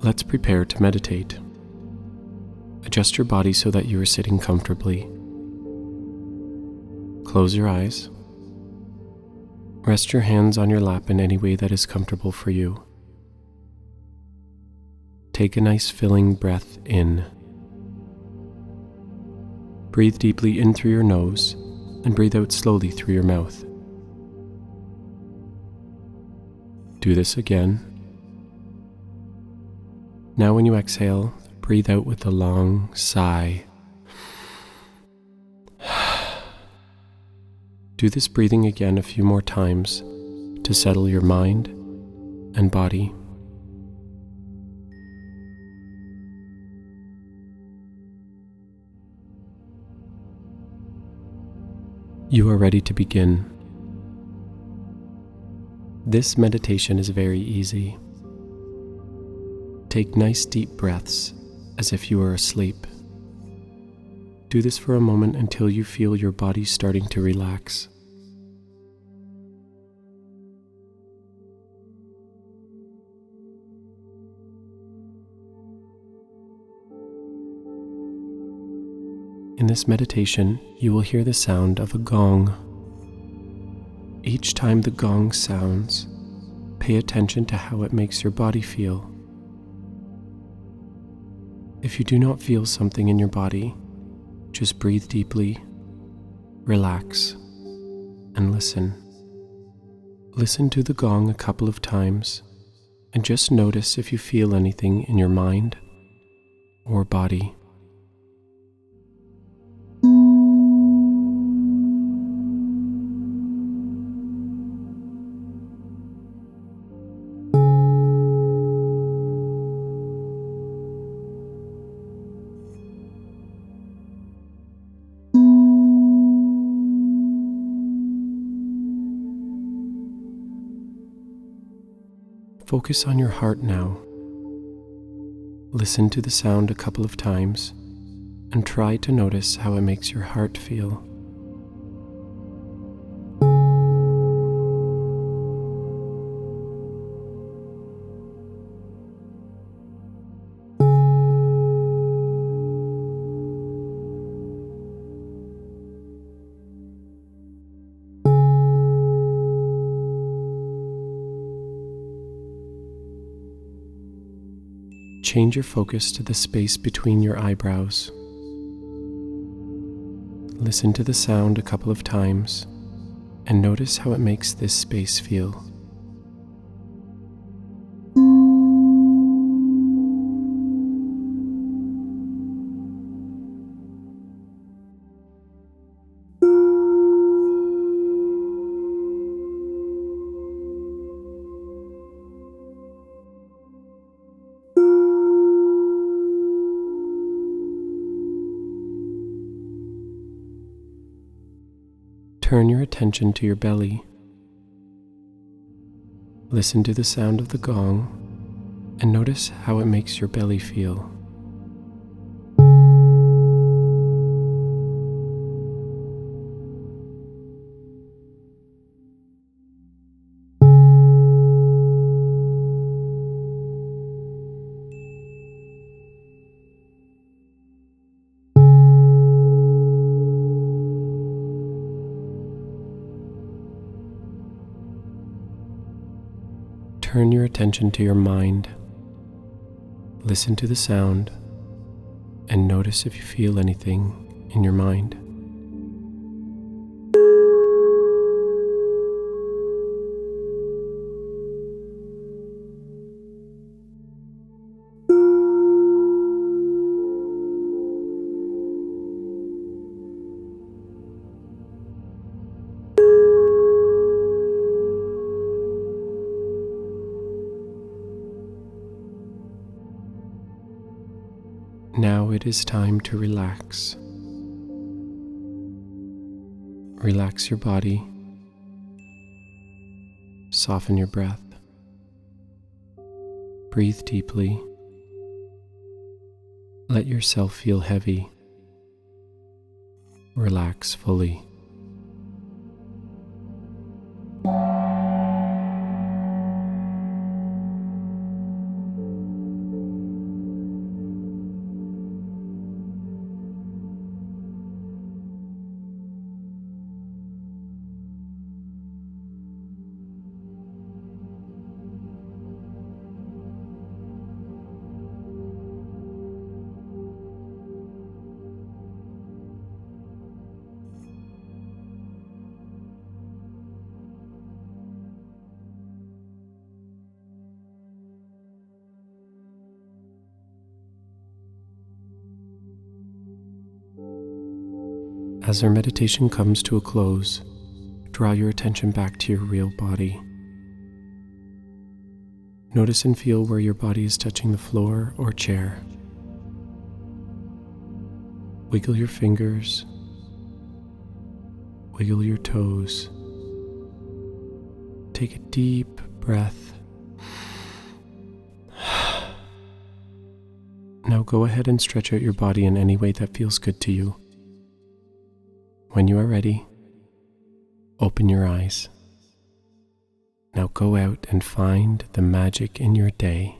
Let's prepare to meditate. Adjust your body so that you are sitting comfortably. Close your eyes. Rest your hands on your lap in any way that is comfortable for you. Take a nice filling breath in. Breathe deeply in through your nose and breathe out slowly through your mouth. Do this again. Now when you exhale, breathe out with a long sigh. Do this breathing again a few more times to settle your mind and body. You are ready to begin. This meditation is very easy. Take nice deep breaths as if you were asleep. Do this for a moment until you feel your body starting to relax. In this meditation, you will hear the sound of a gong. Each time the gong sounds, pay attention to how it makes your body feel. If you do not feel something in your body, just breathe deeply, relax, and listen. Listen to the gong a couple of times, and just notice if you feel anything in your mind or body. Focus on your heart now. Listen to the sound a couple of times and try to notice how it makes your heart feel. Change your focus to the space between your eyebrows. Listen to the sound a couple of times and notice how it makes this space feel. Turn your attention to your belly. Listen to the sound of the gong and notice how it makes your belly feel. Turn your attention to your mind. Listen to the sound and notice if you feel anything in your mind. Now it is time to relax. Relax your body. Soften your breath. Breathe deeply. Let yourself feel heavy. Relax fully. As our meditation comes to a close, draw your attention back to your real body. Notice and feel where your body is touching the floor or chair. Wiggle your fingers, wiggle your toes. Take a deep breath. Now go ahead and stretch out your body in any way that feels good to you. When you are ready, open your eyes. Now go out and find the magic in your day.